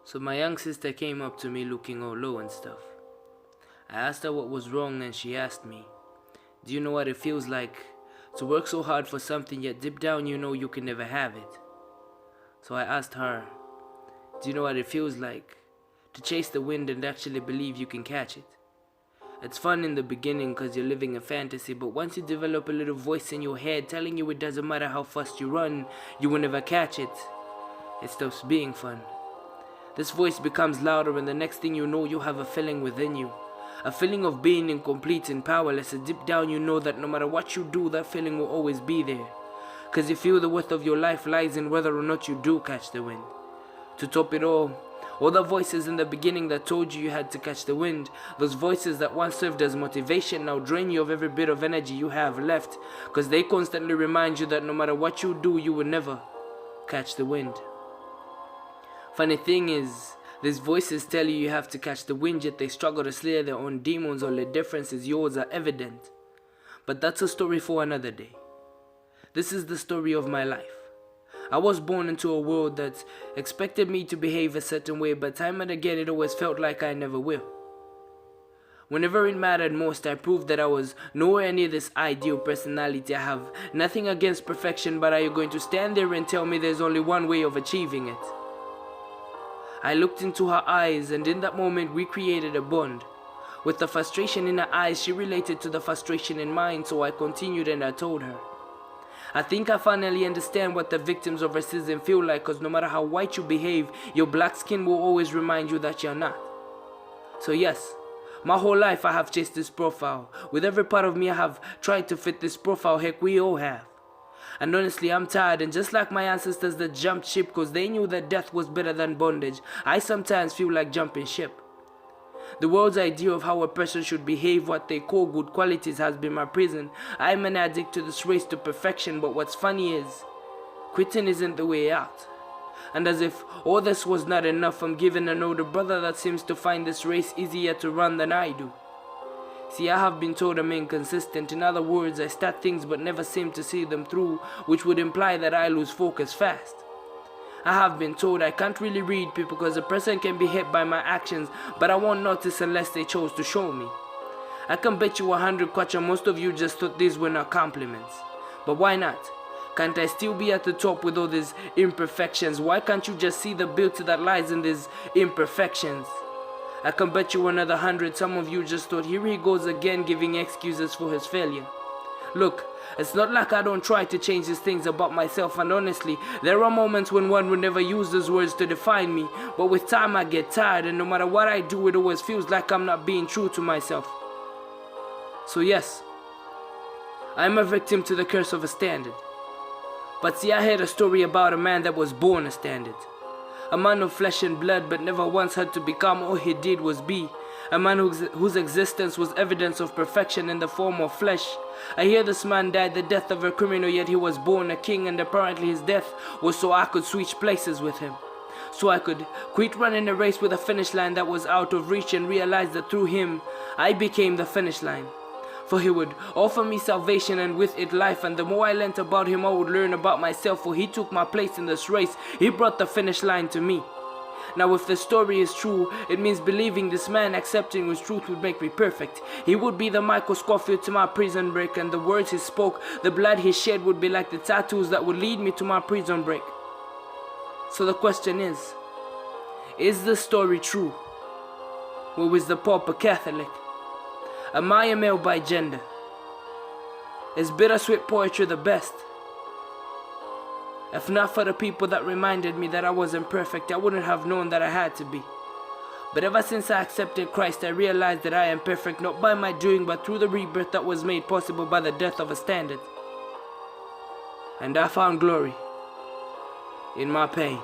So my young sister came up to me looking all low and stuff. I asked her what was wrong and she asked me, do you know what it feels like to work so hard for something yet deep down you know you can never have it? So I asked her, do you know what it feels like to chase the wind and actually believe you can catch it? It's fun in the beginning cause you're living a fantasy, but once you develop a little voice in your head telling you it doesn't matter how fast you run, you will never catch it, it stops being fun. This voice becomes louder and the next thing you know you have a feeling within you. A feeling of being incomplete and powerless, and deep down you know that no matter what you do, that feeling will always be there. Cause you feel the worth of your life lies in whether or not you do catch the wind. To top it all the voices in the beginning that told you had to catch the wind, those voices that once served as motivation now drain you of every bit of energy you have left, cause they constantly remind you that no matter what you do, you will never catch the wind. Funny thing is, these voices tell you have to catch the wind, yet they struggle to slay their own demons. All the differences yours are evident. But that's a story for another day. This is the story of my life. I was born into a world that expected me to behave a certain way, but time and again it always felt like I never will. Whenever it mattered most, I proved that I was nowhere near this ideal personality. I have nothing against perfection, but are you going to stand there and tell me there's only one way of achieving it? I looked into her eyes, and in that moment we created a bond. With the frustration in her eyes, she related to the frustration in mine, so I continued and I told her, I think I finally understand what the victims of racism feel like, cause no matter how white you behave, your black skin will always remind you that you're not. So yes, my whole life I have chased this profile. With every part of me I have tried to fit this profile, heck we all have. And honestly I'm tired, and just like my ancestors that jumped ship cause they knew that death was better than bondage, I sometimes feel like jumping ship. The world's idea of how a person should behave, what they call good qualities, has been my prison. I'm an addict to this race to perfection, but what's funny is, quitting isn't the way out. And as if all this was not enough, I'm given an older brother that seems to find this race easier to run than I do. See, I have been told I'm inconsistent. In other words, I start things but never seem to see them through, which would imply that I lose focus fast. I have been told I can't really read people because a person can be hit by my actions, but I won't notice unless they chose to show me. I can bet you 100 kwacha most of you just thought these were not compliments. But why not? Can't I still be at the top with all these imperfections? Why can't you just see the beauty that lies in these imperfections? I can bet you another 100 some of you just thought here he goes again giving excuses for his failure. Look, it's not like I don't try to change these things about myself, and honestly, there are moments when one would never use those words to define me, but with time I get tired, and no matter what I do, it always feels like I'm not being true to myself. So yes, I'm a victim to the curse of a standard. But see, I heard a story about a man that was born a standard. A man of flesh and blood, but never once had to become. All he did was be. A man whose existence was evidence of perfection in the form of flesh. I hear this man died the death of a criminal, yet he was born a king, and apparently his death was so I could switch places with him. So I could quit running a race with a finish line that was out of reach and realize that through him, I became the finish line. For he would offer me salvation and with it life, and the more I learnt about him I would learn about myself, for he took my place in this race. He brought the finish line to me. Now if the story is true, it means believing this man, accepting his truth would make me perfect. He would be the Michael Scofield to my prison break, and the words he spoke, the blood he shed would be like the tattoos that would lead me to my prison break. So the question is the story true? Or is the Pope a Catholic? Am I a male by gender? Is bittersweet poetry the best? If not for the people that reminded me that I wasn't perfect, I wouldn't have known that I had to be. But ever since I accepted Christ, I realized that I am perfect, not by my doing, but through the rebirth that was made possible by the death of a standard. And I found glory in my pain.